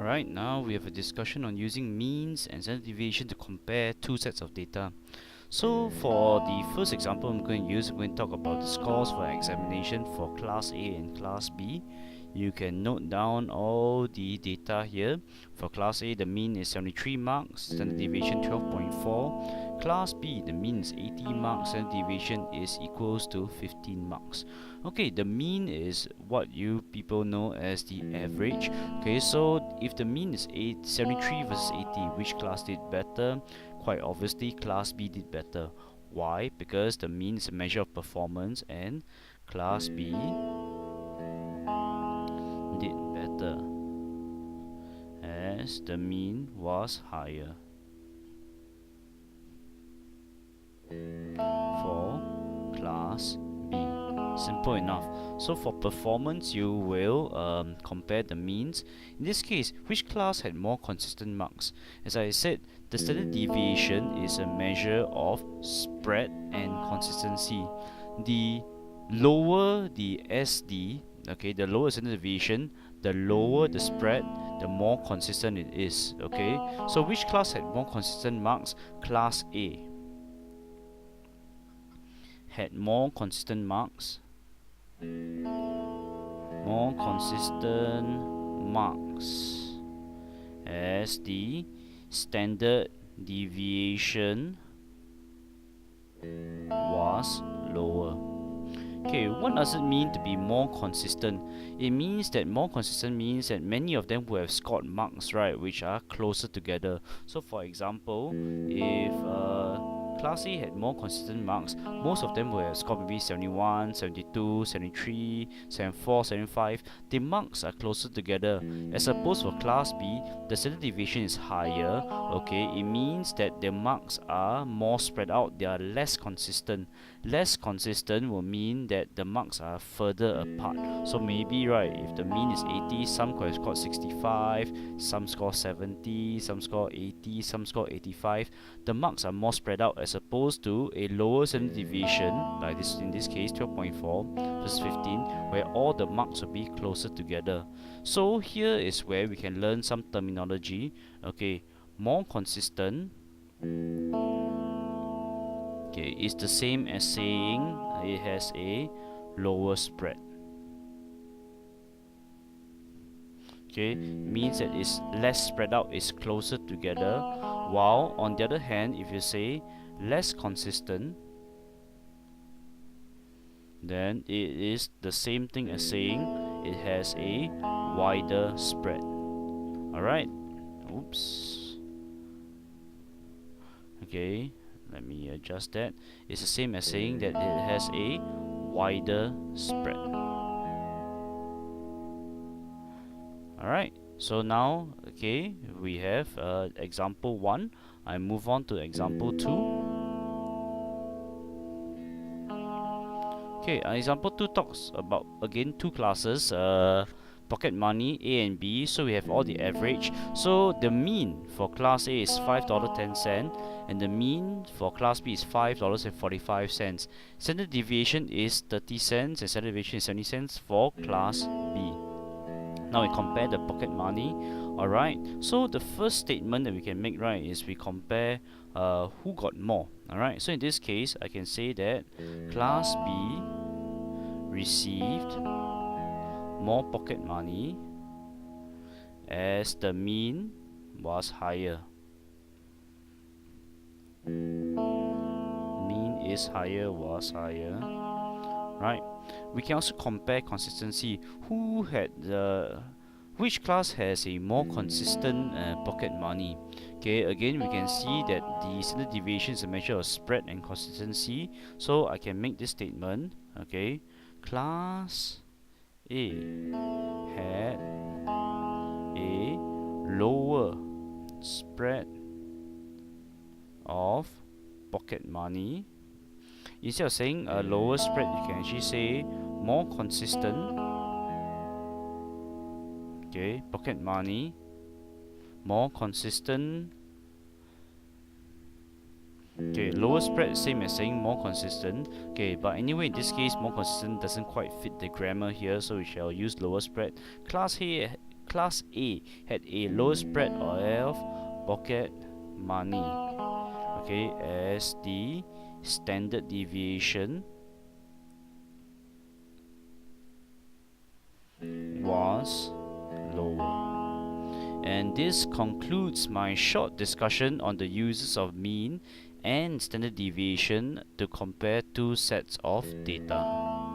Alright, now we have a discussion on using means and standard deviation to compare two sets of data. So for the first example I'm going to talk about the scores for examination for Class A and Class B. You can note down all the data here. For Class A, the mean is 73 marks, standard deviation 12.4. Class B, the mean is 80 marks, standard deviation is equals to 15 marks. Okay, the mean is what you people know as the average. Okay, so if the mean is 73 versus 80, which class did better? Quite obviously, Class B did better. Why? Because the mean is a measure of performance and Class B did better as the mean was higher. For Class B. Simple enough. So for performance, you will compare the means. In this case, which class had more consistent marks? As I said, the standard deviation is a measure of spread and consistency. The lower the SD, okay, the lower standard deviation, the lower the spread, the more consistent it is. Okay, so which class had more consistent marks? Class A had more consistent marks, as the standard deviation was lower. Okay, what does it mean to be more consistent? It means that more consistent means that many of them will have scored marks, right, which are closer together. So for example, if Class A had more consistent marks, most of them will have scored maybe 71, 72, 73, 74, 75. The marks are closer together. As opposed for Class B, the standard deviation is higher. Okay, it means that the marks are more spread out, they are less consistent. Less consistent will mean that the marks are further apart. So maybe, right, if the mean is 80, some could have scored 65, some score 70, some score 80, some score 85. The marks are more spread out as opposed to a lower standard deviation, like this in this case 12.4 versus 15, where all the marks will be closer together. So here is where we can learn some terminology. Okay, more consistent, okay, is the same as saying it has a lower spread. Okay, means that it's less spread out, it's closer together. While on the other hand, if you say less consistent, then it is the same thing as saying it has a wider spread. Alright, oops. Okay, let me adjust that. It's the same as saying that it has a wider spread. Alright, so now, okay, we have example 1. I move on to example 2. Okay, example 2 talks about, again, two classes, pocket money, A and B. So we have all the average. So the mean for Class A is $5.10 and the mean for Class B is $5.45. Standard deviation is 30 cents and standard deviation is 70 cents for Class B. Now we compare the pocket money. Alright, so the first statement that we can make, right, is we compare who got more. Alright, so in this case I can say that Class B received more pocket money as the mean was higher. Mean is higher, was higher. Right, we can also compare consistency. Which class has a more consistent pocket money? Okay, again we can see that the standard deviation is a measure of spread and consistency. So I can make this statement. Okay, Class A had a lower spread of pocket money. Instead of saying a lower spread, you can actually say more consistent. Okay, pocket money, more consistent. Okay, lower spread, same as saying more consistent. Okay, but anyway, in this case, more consistent doesn't quite fit the grammar here, so we shall use lower spread. Class class A had a low spread of pocket money, okay, as the standard deviation was lower. And this concludes my short discussion on the uses of mean and standard deviation to compare two sets of data.